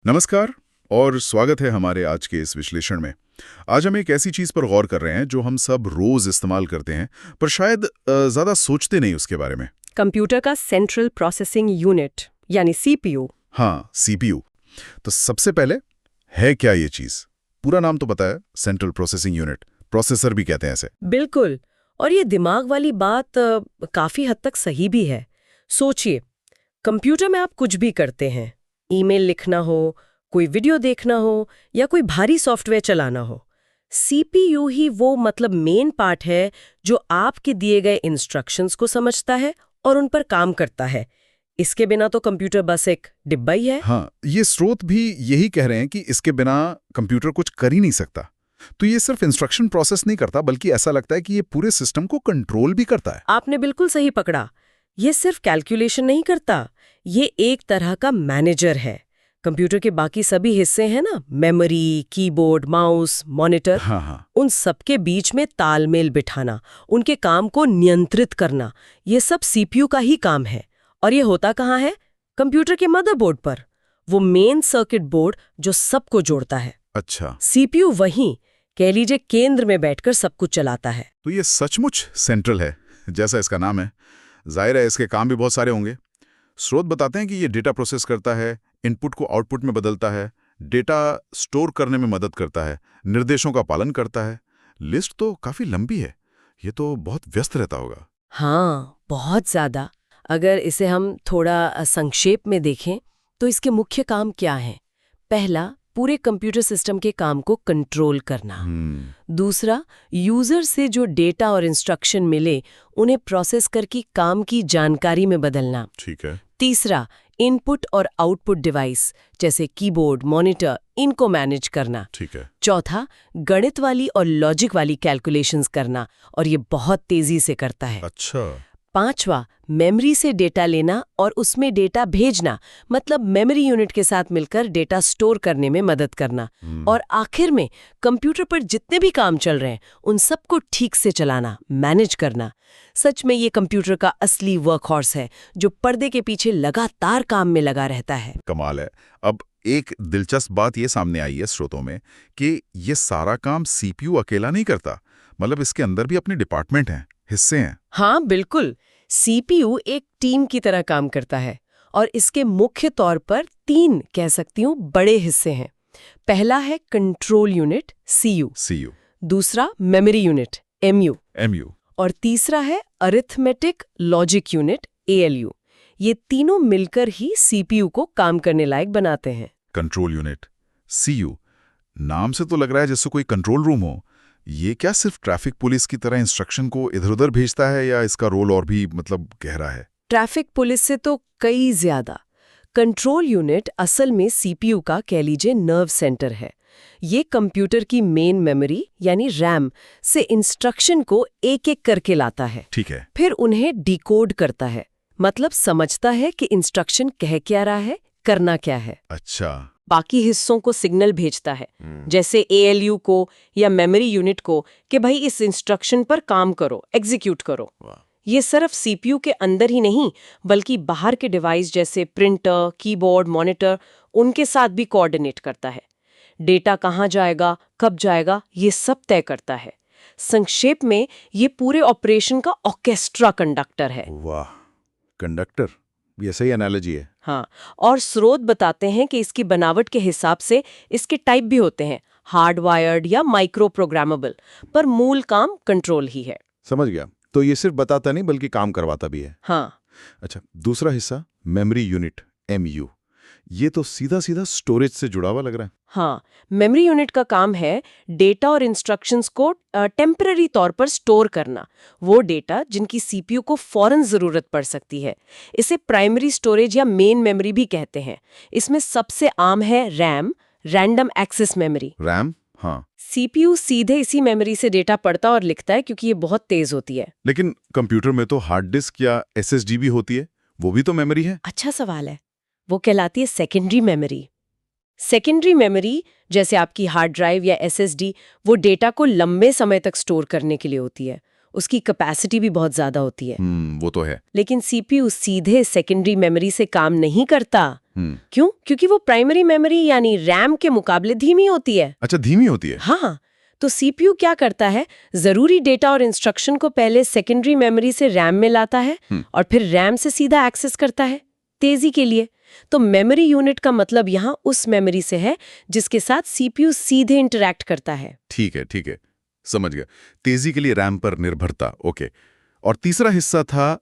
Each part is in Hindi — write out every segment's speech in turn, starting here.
नमस्कार और स्वागत है हमारे आज के इस विश्लेषण में। आज हम एक ऐसी चीज पर गौर कर रहे हैं जो हम सब रोज इस्तेमाल करते हैं, पर शायद ज्यादा सोचते नहीं उसके बारे में। कंप्यूटर का सेंट्रल प्रोसेसिंग यूनिट यानी सीपीयू। हाँ, सीपीयू। तो सबसे पहले है क्या ये चीज? पूरा नाम तो पता है, सेंट्रल प्रोसेसिंग यूनिट, प्रोसेसर भी कहते हैं इसे। बिल्कुल, और ये दिमाग वाली बात काफी हद तक सही भी है। सोचिए, कंप्यूटर में आप कुछ भी करते हैं, ईमेल लिखना हो, कोई वीडियो देखना हो या कोई भारी सॉफ्टवेयर चलाना हो, सीपीयू ही वो मेन पार्ट है जो आपके दिए गए इंस्ट्रक्शंस को समझता है और उन पर काम करता है। इसके बिना तो कंप्यूटर बस एक डिब्बा ही है। हाँ, ये स्रोत भी यही कह रहे हैं कि इसके बिना कंप्यूटर कुछ कर ही नहीं सकता। तो ये सिर्फ इंस्ट्रक्शन प्रोसेस नहीं करता, बल्कि ऐसा लगता है कि ये पूरे सिस्टम को कंट्रोल भी करता है। आपने बिल्कुल सही पकड़ा। ये सिर्फ कैलकुलेशन नहीं करता, ये एक तरह का मैनेजर है। कंप्यूटर के बाकी सभी हिस्से हैं ना, मेमोरी, कीबोर्ड, माउस, मॉनिटर, हाँ, उन सबके बीच में तालमेल बिठाना, उनके काम को नियंत्रित करना, ये सब सीपीयू का ही काम है। और ये होता कहाँ है? कंप्यूटर के मदरबोर्ड पर, वो मेन सर्किट बोर्ड जो सबको जोड़ता है। अच्छा, सीपीयू वहीं, कह लीजिए, केंद्र में बैठकर सब कुछ चलाता है। तो ये सचमुच सेंट्रल है, जैसा इसका नाम है। जाहिर है इसके काम भी बहुत सारे होंगे। स्रोत बताते हैं कि ये डेटा प्रोसेस करता है, इनपुट को आउटपुट में बदलता है, डेटा स्टोर करने में मदद करता है, निर्देशों का पालन करता है। लिस्ट तो काफी लंबी है, ये तो बहुत व्यस्त रहता होगा। हाँ, बहुत ज्यादा। अगर इसे हम थोड़ा संक्षेप में देखें तो इसके मुख्य काम क्या हैं? पहला, पूरे कंप्यूटर सिस्टम के काम को कंट्रोल करना। दूसरा, यूजर से जो डेटा और इंस्ट्रक्शन मिले उन्हें प्रोसेस करके काम की जानकारी में बदलना। ठीक है। तीसरा, इनपुट और आउटपुट डिवाइस जैसे कीबोर्ड, मॉनिटर, इनको मैनेज करना। ठीक है। चौथा, गणित वाली और लॉजिक वाली कैलकुलेशंस करना, और ये बहुत तेजी से करता है। अच्छा। पांचवा, मेमोरी से डेटा लेना और उसमें डेटा भेजना, मेमोरी यूनिट के साथ मिलकर डेटा स्टोर करने में मदद करना। और आखिर में कंप्यूटर पर जितने भी काम चल रहे हैं उन सबको ठीक से चलाना, मैनेज करना। सच में ये कंप्यूटर का असली वर्कहॉर्स है जो पर्दे के पीछे लगातार काम में लगा रहता है। कमाल है। अब एक दिलचस्प बात ये सामने आई है स्रोतों में कि ये सारा काम सीपीयू अकेला नहीं करता, इसके अंदर भी अपने डिपार्टमेंट हैं, हिस्से हैं। हाँ बिल्कुल, सीपीयू एक टीम की तरह काम करता है और इसके मुख्य तौर पर 3 कह सकती हूँ बड़े हिस्से हैं। पहला है कंट्रोल यूनिट सीयू, दूसरा मेमोरी यूनिट एमयू, और तीसरा है अरिथमेटिक लॉजिक यूनिट एएलयू। ये तीनों मिलकर ही सीपीयू को काम करने लायक बनाते हैं। कंट्रोल यूनिट सीयू, नाम से तो लग रहा है जैसे कोई कंट्रोल रूम हो। ये क्या सिर्फ ट्रैफिक पुलिस की तरह इंस्ट्रक्शन को इधर-उधर भेजता है या इसका रोल और भी गहरा है? ट्रैफिक पुलिस से तो कई ज्यादा। कंट्रोल यूनिट असल में सीपीयू का कह लीजिए नर्व सेंटर है। ये कंप्यूटर की मेन मेमोरी यानी रैम से इंस्ट्रक्शन को एक-एक करके लाता है। ठीक है। फिर उन्हें डिकोड करता है, समझता है कि इंस्ट्रक्शन कह क्या रहा है, करना क्या है। अच्छा। बाकी हिस्सों को सिग्नल भेजता है, जैसे एएलयू को या मेमोरी यूनिट को, कि भाई इस इंस्ट्रक्शन पर काम करो, एग्जीक्यूट करो। ये सिर्फ सीपीयू के अंदर ही नहीं, बल्कि बाहर के डिवाइस जैसे प्रिंटर, कीबोर्ड, मॉनिटर, उनके साथ भी कोऑर्डिनेट करता है। डेटा कहाँ जाएगा, कब जाएगा, ये सब तय करता है। संक्षेप में ये पूरे ऑपरेशन का ऑर्केस्ट्रा कंडक्टर है। वाह, कंडक्टर, ये सही एनालॉजी है। हाँ, और स्रोत बताते हैं कि इसकी बनावट के हिसाब से इसके टाइप भी होते हैं, हार्डवायर्ड या माइक्रो प्रोग्रामेबल, पर मूल काम कंट्रोल ही है। समझ गया। तो ये सिर्फ बताता नहीं बल्कि काम करवाता भी है। हाँ। अच्छा, दूसरा हिस्सा मेमोरी यूनिट एमयू, ये तो सीधा सीधा स्टोरेज से जुड़ा हुआ लग रहा है। हाँ, मेमोरी यूनिट का काम है डेटा और इंस्ट्रक्शंस को टेम्पररी तौर पर स्टोर करना, वो डेटा जिनकी सीपीयू को फौरन जरूरत पड़ सकती है। इसे प्राइमरी स्टोरेज या मेन मेमोरी भी कहते हैं। इसमें सबसे आम है RAM, random access memory. RAM, हाँ। सीपीयू सीधे इसी मेमोरी से डेटा पढ़ता और लिखता है क्योंकि ये बहुत तेज होती है। लेकिन कंप्यूटर में तो हार्ड डिस्क या एसएसडी भी होती है, वो भी तो मेमोरी है। अच्छा सवाल है। वो कहलाती है सेकेंडरी मेमोरी। सेकेंडरी मेमोरी जैसे आपकी हार्ड ड्राइव या एसएसडी, वो डेटा को लंबे समय तक स्टोर करने के लिए होती है। उसकी कैपेसिटी भी बहुत ज्यादा होती है। वो तो है। लेकिन सीपीयू सीधे सेकेंडरी मेमोरी से काम नहीं करता। क्यों? क्योंकि वो प्राइमरी मेमोरी यानी रैम के मुकाबले धीमी होती है। अच्छा, धीमी होती है। हाँ, तो सीपीयू क्या करता है, जरूरी डेटा और इंस्ट्रक्शन को पहले सेकेंडरी मेमोरी से रैम में लाता है और फिर रैम से सीधा एक्सेस करता है तेजी के लिए। तो मेमोरी यूनिट का मतलब यहाँ उस मेमोरी से है जिसके साथ सीपीयू सीधे इंटरैक्ट करता है। ठीक है, समझ गया। तेजी के लिए रैम पर निर्भरता, ओके। और तीसरा हिस्सा था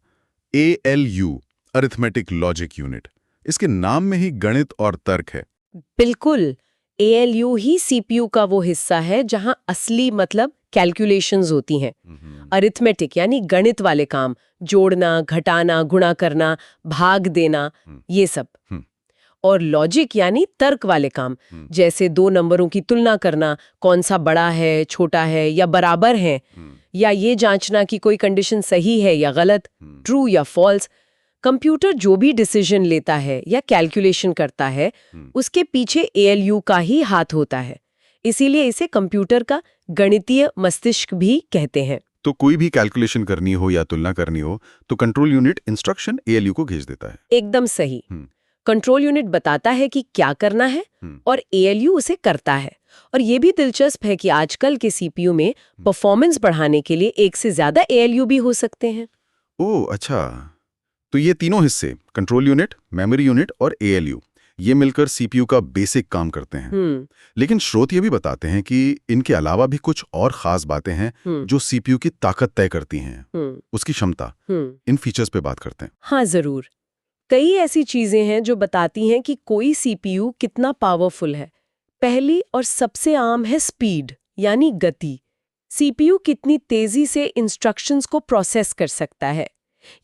ALU, अरिथमेटिक लॉजिक यूनिट। इसके नाम में ही गणित और तर्क है। बिल्कुल, ALU ही सीपीयू का वो हिस्सा है जहां असली मतलब कैलकुलेशंस होती हैं। अरिथमेटिक यानी गणित वाले काम, जोड़ना, घटाना, गुणा करना, भाग देना, ये सब। और लॉजिक यानी तर्क वाले काम, जैसे दो नंबरों की तुलना करना, कौन सा बड़ा है, छोटा है या बराबर है, या ये जांचना कि कोई कंडीशन सही है या गलत, ट्रू या फॉल्स। कंप्यूटर जो भी डिसीजन लेता है या कैलकुलेशन करता है, उसके पीछे ALU का ही हाथ होता है। इसीलिए इसे कंप्यूटर का गणितीय मस्तिष्क भी कहते हैं। तो कोई भी कैलकुलेशन करनी हो या तुलना करनी हो तो कंट्रोल यूनिट इंस्ट्रक्शन ALU को भेज देता है। एकदम सही। कंट्रोल यूनिट बताता है कि क्या करना है और ALU उसे करता है। और ये भी दिलचस्प है कि आजकल के सीपीयू में परफॉर्मेंस बढ़ाने के लिए एक से ज्यादा ALU भी हो सकते हैं। ओह अच्छा, तो ये तीनों हिस्से, कंट्रोल यूनिट, मेमोरी यूनिट और ALU, ये मिलकर सीपीयू का बेसिक काम करते हैं। लेकिन स्रोत ये भी बताते हैं कि इनके अलावा भी कुछ और खास बातें हैं जो सीपीयू की ताकत तय करती हैं, उसकी क्षमता। इन फीचर्स पे बात करते हैं। हाँ जरूर, कई ऐसी चीजें हैं जो बताती हैं कि कोई सीपीयू कितना पावरफुल है। पहली और सबसे आम है स्पीड यानी गति। सीपीयू कितनी तेजी से इंस्ट्रक्शंस को प्रोसेस कर सकता है,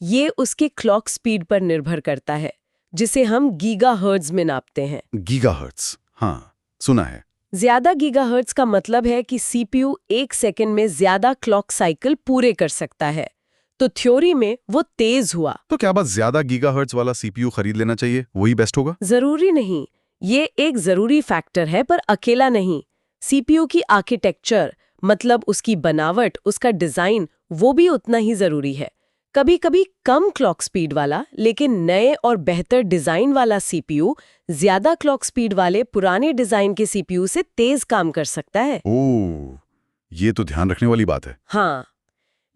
ये उसके क्लॉक स्पीड पर निर्भर करता है, जिसे हम गीगाहर्ट्ज में नापते हैं। गीगाहर्ट्ज, हाँ सुना है। ज्यादा गीगाहर्ट्ज का मतलब है कि सीपीयू 1 सेकंड में ज्यादा क्लॉक साइकिल पूरे कर सकता है। तो थ्योरी में वो तेज हुआ। तो क्या बात ज्यादा गीगाहर्ट्ज वाला सीपीयू खरीद लेना चाहिए, वही बेस्ट होगा? जरूरी नहीं, ये एक जरूरी फैक्टर है पर अकेला नहीं। सीपीयू की आर्किटेक्चर मतलब उसकी बनावट, उसका डिजाइन, वो भी उतना ही जरूरी है। कभी कभी कम क्लॉक स्पीड वाला लेकिन नए और बेहतर डिजाइन वाला सीपीयू ज्यादा क्लॉक स्पीड वाले पुराने डिजाइन के सीपीयू से तेज काम कर सकता है। ओह, ये तो ध्यान रखने वाली बात है। हाँ,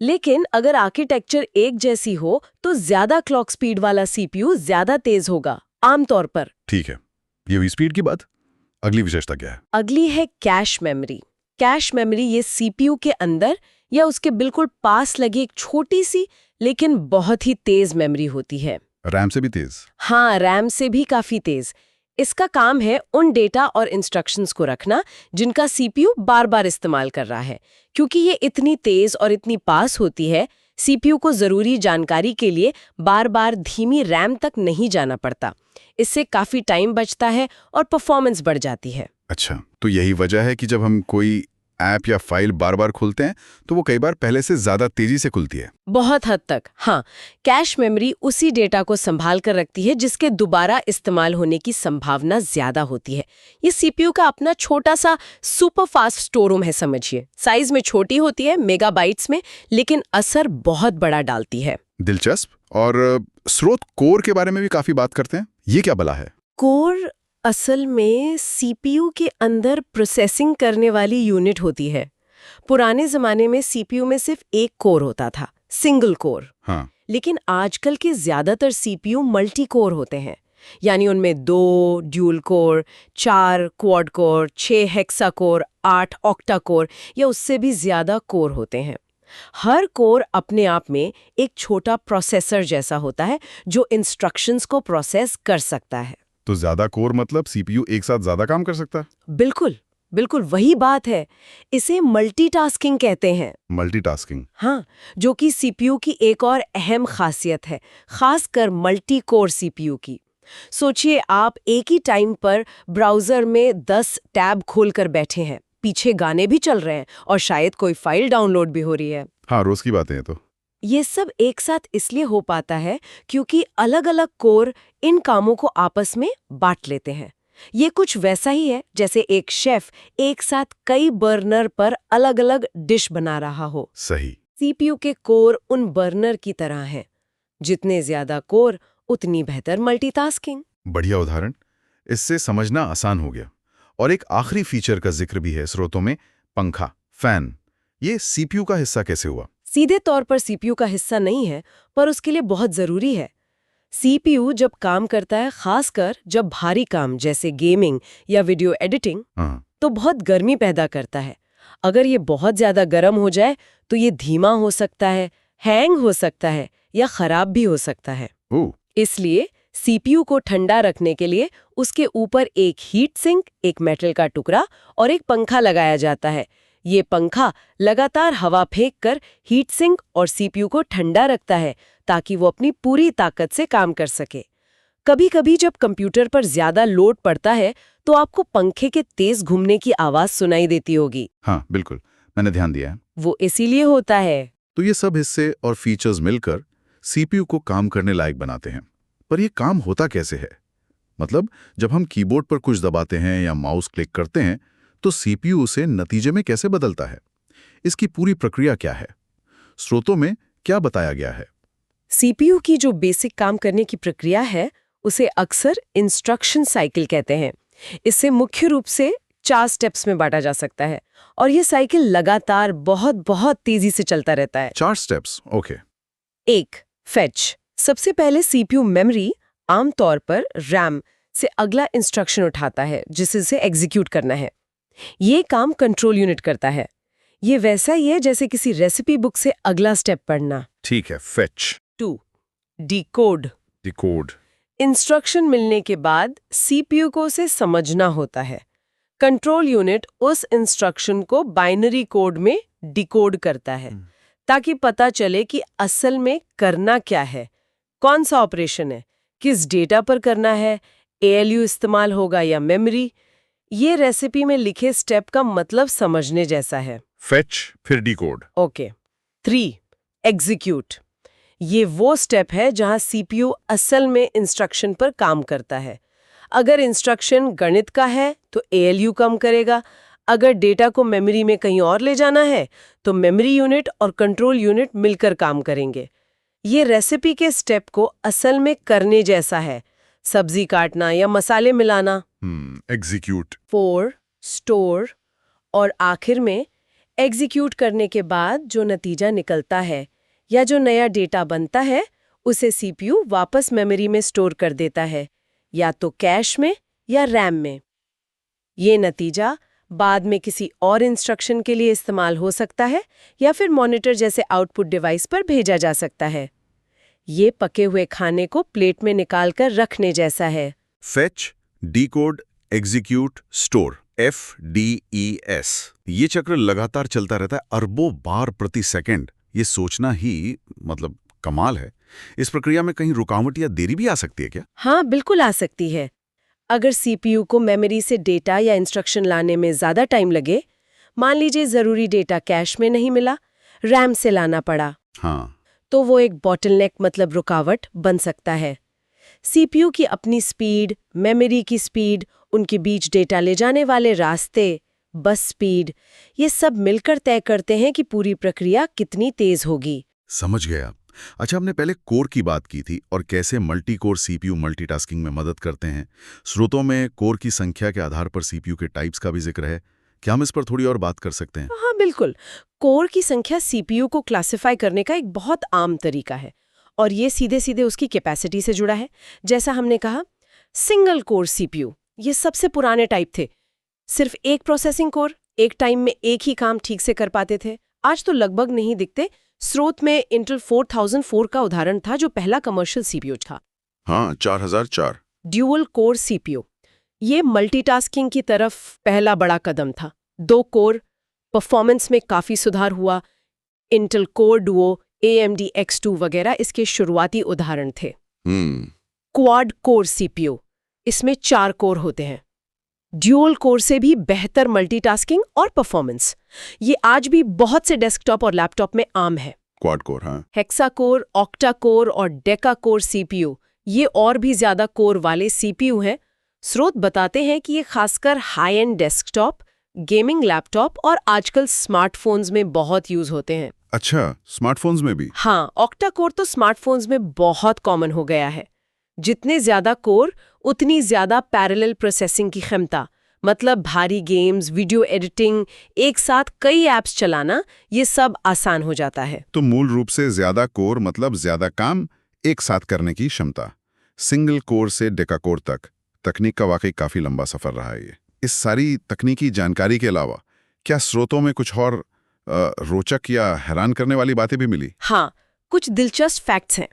लेकिन अगर आर्किटेक्चर एक जैसी हो तो ज्यादा क्लॉक स्पीड वाला सीपीयू ज्यादा तेज होगा आमतौर पर। ठीक है, ये हुई स्पीड की बात। अगली विशेषता क्या है? अगली है कैश मेमोरी। कैश मेमोरी ये सीपीयू के अंदर या उसके बिल्कुल पास लगी एक छोटी सी लेकिन बहुत ही तेज मेमोरी होती है। रैम से भी तेज? हाँ, रैम से भी काफी तेज। इसका काम है उन डेटा और इंस्ट्रक्शंस को रखना जिनका सीपीयू बार बार इस्तेमाल कर रहा है। क्योंकि ये इतनी तेज और इतनी पास होती है, सीपीयू को जरूरी जानकारी के लिए बार बार धीमी रैम तक नहीं जाना पड़ता। इससे काफी टाइम बचता है और परफॉर्मेंस बढ़ जाती है। अच्छा, तो यही वजह है कि जब हम कोई ऐप या फाइल बार बार खोलते हैं तो वो कई बार पहले से ज्यादा तेजी से खुलती है। बहुत हद तक हाँ। कैश मेमोरी उसी डेटा को संभाल कर रखती है जिसके दोबारा इस्तेमाल होने की संभावना ज्यादा होती है। ये सीपीयू का अपना छोटा सा सुपर फास्ट स्टोर रूम है, समझिए। साइज में छोटी होती है, मेगाबाइट्स में, लेकिन असर बहुत बड़ा डालती है। दिलचस्प। और स्रोत कोर के बारे में भी काफी बात करते हैं, ये क्या भला है? कोर असल में सीपीयू के अंदर प्रोसेसिंग करने वाली यूनिट होती है। पुराने जमाने में सीपीयू में सिर्फ एक कोर होता था, सिंगल कोर। हाँ। लेकिन आजकल के ज्यादातर सीपीयू मल्टी कोर होते हैं, यानी उनमें 2 dual core, 4 quad core, 6 hexa core, 8 octa core या उससे भी ज्यादा कोर होते हैं। हर कोर अपने आप में एक छोटा प्रोसेसर जैसा होता है जो इंस्ट्रक्शंस को प्रोसेस कर सकता है। तो ज्यादा कोर मतलब सीपीयू एक साथ ज्यादा काम कर सकता है? बिल्कुल बिल्कुल वही बात है। इसे मल्टीटास्किंग कहते हैं। मल्टीटास्किंग? हाँ, जो कि सीपीयू की एक और अहम खासियत है, खासकर मल्टी कोर सीपीयू की। सोचिए, आप एक ही टाइम पर ब्राउजर में 10 टैब खोलकर बैठे हैं, पीछे गाने भी चल रहे हैं और शायद कोई फाइल डाउनलोड भी हो रही है। हाँ, रोज की बातें हैं। तो ये सब एक साथ इसलिए हो पाता है क्योंकि अलग-अलग कोर इन कामों को आपस में बांट लेते हैं। ये कुछ वैसा ही है जैसे एक शेफ एक साथ कई बर्नर पर अलग-अलग डिश बना रहा हो। सही। सीपीयू के कोर उन बर्नर की तरह हैं। जितने ज्यादा कोर उतनी बेहतर मल्टीटास्किंग। बढ़िया उदाहरण, इससे समझना आसान हो गया। और एक आखिरी फीचर का जिक्र भी है स्रोतों में, पंखा, फैन। ये सीपीयू का हिस्सा कैसे हुआ? सीधे तौर पर सीपीयू का हिस्सा नहीं है, पर उसके लिए बहुत जरूरी है। सीपीयू जब काम करता है, खासकर जब भारी काम जैसे गेमिंग या वीडियो एडिटिंग, हाँ। तो बहुत गर्मी पैदा करता है। अगर ये बहुत ज्यादा गर्म हो जाए तो ये धीमा हो सकता है, हैंग हो सकता है या खराब भी हो सकता है। ओह, इसलिए सीपीयू को ठंडा रखने के लिए उसके ऊपर एक हीट सिंक, एक मेटल का टुकड़ा और एक पंखा लगाया जाता है। ये पंखा लगातार हवा फेंककर हीट सिंक और सीपीयू को ठंडा रखता है ताकि वो अपनी पूरी ताकत से काम कर सके। कभी-कभी जब कंप्यूटर पर ज्यादा लोड पड़ता है तो आपको पंखे के तेज घूमने की आवाज सुनाई देती होगी। हाँ बिल्कुल, मैंने ध्यान दिया है। वो इसीलिए होता है। तो ये सब हिस्से और फीचर्स मिलकर सीपीयू को काम करने लायक बनाते हैं। पर ये काम होता कैसे है? मतलब जब हम कीबोर्ड पर कुछ दबाते हैं या माउस क्लिक करते हैं तो सीपीयू उसे नतीजे में कैसे बदलता है? इसकी पूरी प्रक्रिया क्या है? स्रोतों में क्या बताया गया है? सीपीयू की जो बेसिक काम करने की प्रक्रिया है उसे अक्सर इंस्ट्रक्शन साइकिल कहते हैं। इससे मुख्य रूप से 4 स्टेप्स में बांटा जा सकता है और ये साइकिल लगातार बहुत तेजी से चलता रहता है। 4 स्टेप्स, ओके। 1. फेच। सबसे पहले सीपीयू मेमोरी, आमतौर पर रैम, से अगला इंस्ट्रक्शन उठाता है जिसे इसे एग्जीक्यूट करना है। ये काम कंट्रोल यूनिट करता है। ये वैसा ही है जैसे किसी रेसिपी बुक से अगला स्टेप पढ़ना। ठीक है, फेच। 2. डिकोड। डिकोड। इंस्ट्रक्शन मिलने के बाद सीपीयू को उसे समझना होता है। कंट्रोल यूनिट उस इंस्ट्रक्शन को बाइनरी कोड में डिकोड करता है ताकि पता चले कि असल में करना क्या है, कौन सा ऑपरेशन है, किस डेटा पर करना है, एएलयू इस्तेमाल होगा या मेमोरी। ये रेसिपी में लिखे स्टेप का मतलब समझने जैसा है। फेच फिर डिकोड। ओके। 3. एग्जीक्यूट। ये वो स्टेप है जहां सीपीयू असल में इंस्ट्रक्शन पर काम करता है। अगर इंस्ट्रक्शन गणित का है तो एएलयू काम करेगा। अगर डेटा को मेमोरी में कहीं और ले जाना है तो मेमोरी यूनिट और कंट्रोल यूनिट मिलकर काम करेंगे। ये रेसिपी के स्टेप को असल में करने जैसा है, सब्जी काटना या मसाले मिलाना। एग्जीक्यूट। 4. स्टोर। और आखिर में एग्जीक्यूट करने के बाद जो नतीजा निकलता है या जो नया डेटा बनता है उसे सीपीयू वापस मेमोरी में स्टोर कर देता है, या तो कैश में या रैम में। ये नतीजा बाद में किसी और इंस्ट्रक्शन के लिए इस्तेमाल हो सकता है या फिर मॉनिटर जैसे आउटपुट डिवाइस पर भेजा जा सकता है। ये पके हुए खाने को प्लेट में निकालकर रखने जैसा है। Fetch, decode, execute, store, FDES। ये चक्र लगातार चलता रहता है अरबों बार प्रति सेकंड। ये सोचना ही मतलब कमाल है। इस प्रक्रिया में कहीं रुकावट या देरी भी आ सकती है क्या? हाँ, बिल्कुल आ सकती है। अगर सीपीयू को मेमोरी से डेटा या इंस्ट्रक्शन लाने में ज्यादा टाइम लगे, मान लीजिए जरूरी डेटा कैश में नहीं मिला, रैम से लाना पड़ा, हाँ, तो वो एक बॉटलनेक मतलब रुकावट बन सकता है। सीपीयू की अपनी स्पीड, मेमोरी की स्पीड, उनके बीच डेटा ले जाने वाले रास्ते, बस स्पीड, ये सब मिलकर तय करते हैं कि पूरी प्रक्रिया कितनी तेज होगी। समझ गया। अच्छा, हमने पहले कोर की बात की थी और कैसे मल्टी कोर सीपीयू मल्टीटास्किंग में मदद करते हैं। स्रोतों में कोर की संख्या के आधार पर सीपीयू के टाइप्स का भी जिक्र है। क्या हम इस पर थोड़ी और बात कर सकते हैं? हाँ बिल्कुल। कोर की संख्या सीपीयू को क्लासिफाई करने का एक बहुत आम तरीका है और ये सीधे सीधे उसकी कैपेसिटी से जुड़ा है। जैसा हमने कहा, सिंगल कोर सीपीयू ये सबसे पुराने टाइप थे। सिर्फ एक प्रोसेसिंग कोर एक टाइम में एक ही काम ठीक से कर पाते थे। आज तो लगभग नहीं दिखते। स्रोत में इंटेल 4004 का उदाहरण था जो पहला कमर्शियल सीपीयू था। हाँ, 4004। ड्यूअल कोर सीपीयू ये मल्टीटास्किंग की तरफ पहला बड़ा कदम था। 2 कोर, परफॉर्मेंस में काफी सुधार हुआ। Intel core Duo, AMD X2 वगैरह इसके शुरुआती उदाहरण थे। क्वाड कोर सीपीयू, इसमें 4 कोर होते हैं। ड्यूअल कोर से भी बेहतर मल्टीटास्किंग और परफॉर्मेंस। ये आज भी बहुत से डेस्कटॉप और लैपटॉप में आम है। क्वाड कोर, हाँ। हेक्सा कोर, ऑक्टा कोर और डेका कोर सीपीयू ये और भी ज्यादा कोर वाले सीपीयू हैं। स्रोत बताते हैं कि ये खासकर high and desktop, gaming laptop और आजकल स्मार्टफोन्स में बहुत यूज होते हैं। अच्छा, स्मार्टफोन्स में भी? हाँ, ऑक्टा कोर तो स्मार्टफोन्स में बहुत कॉमन हो गया है। जितने ज्यादा कोर उतनी ज्यादा पैरेलल प्रोसेसिंग की क्षमता। मतलब भारी गेम्स, वीडियो एडिटिंग, एक साथ कई ऐप्स चलाना, ये सब आसान हो जाता है। तो मूल रूप से ज्यादा कोर मतलब ज्यादा काम एक साथ करने की क्षमता। सिंगल कोर से डेकाकोर तक तकनीक का वाकई काफी लंबा सफर रहा है ये। इस सारी तकनीकी जानकारी के अलावा क्या स्रोतों में कुछ और रोचक या हैरान करने वाली बातें भी मिली? हाँ, कुछ दिलचस्प फैक्ट्स हैं।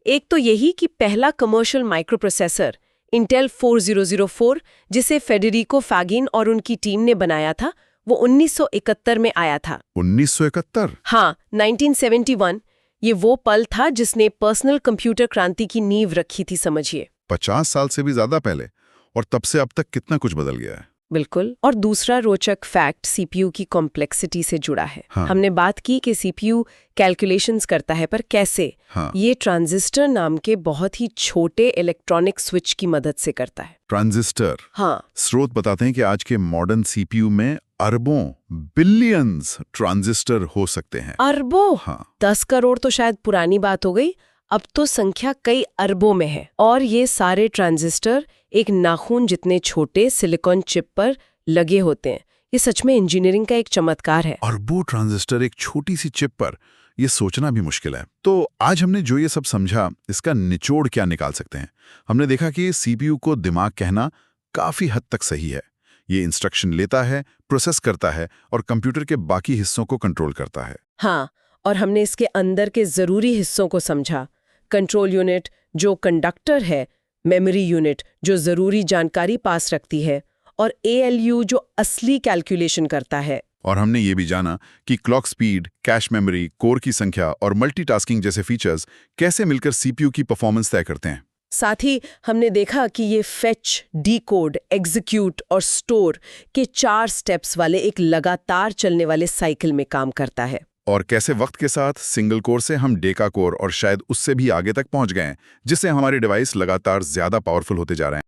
एक तो यही कि पहला कमर्शियल माइक्रोप्रोसेसर इंटेल 4004 जिसे फेडेरिको फैगिन और उनकी टीम ने बनाया था, वो 1971 में आया था। 1971? हाँ, 1971। ये वो पल था जिसने पर्सनल कंप्यूटर क्रांति की नींव रखी थी, समझिए। 50 साल से भी ज्यादा पहले, और तब से अब तक कितना कुछ बदल गया है। बिल्कुल। और दूसरा रोचक फैक्ट सीपीयू की कॉम्प्लेक्सिटी से जुड़ा है। हाँ। हमने बात की कि सीपीयू कैलकुलेशंस करता है, पर कैसे? हाँ। ये ट्रांजिस्टर नाम के बहुत ही छोटे इलेक्ट्रॉनिक स्विच की मदद से करता है। ट्रांजिस्टर? हाँ। स्रोत बताते हैं कि आज के मॉडर्न सीपीयू में अरबों, बिलियंस ट्रांजिस्टर हो सकते हैं। अरबों? हाँ। 10 करोड़ तो शायद पुरानी बात हो गई, अब तो संख्या कई अरबों में है। और ये सारे ट्रांजिस्टर एक नाखून जितने छोटे सिलिकॉन चिप पर लगे होते हैं। ये सच में इंजीनियरिंग का एक चमत्कार है। अरबों ट्रांजिस्टर एक छोटी सी चिप पर, ये सोचना भी मुश्किल है। तो आज हमने जो ये सब समझा, इसका निचोड़ क्या निकाल सकते हैं? हमने देखा कि सीपीयू को दिमाग कहना काफी हद तक सही है। ये इंस्ट्रक्शन लेता है, प्रोसेस करता है और कंप्यूटर के बाकी हिस्सों को कंट्रोल करता है। हाँ, और हमने इसके अंदर के जरूरी हिस्सों को समझा। कंट्रोल यूनिट जो कंडक्टर है, मेमोरी यूनिट जो जरूरी जानकारी पास रखती है, और एएलयू जो असली कैलकुलेशन करता है। और हमने ये भी जाना कि clock speed, cache memory, core की संख्या और मल्टीटास्किंग जैसे फीचर्स कैसे मिलकर सीपीयू की परफॉर्मेंस तय करते हैं। साथ ही हमने देखा कि ये फेच, डीकोड, एग्जीक्यूट और स्टोर के 4 स्टेप्स वाले एक लगातार चलने वाले साइकिल में काम करता है। और कैसे वक्त के साथ सिंगल कोर से हम डेका कोर और शायद उससे भी आगे तक पहुंच गए हैं, जिससे हमारे डिवाइस लगातार ज्यादा पावरफुल होते जा रहे हैं।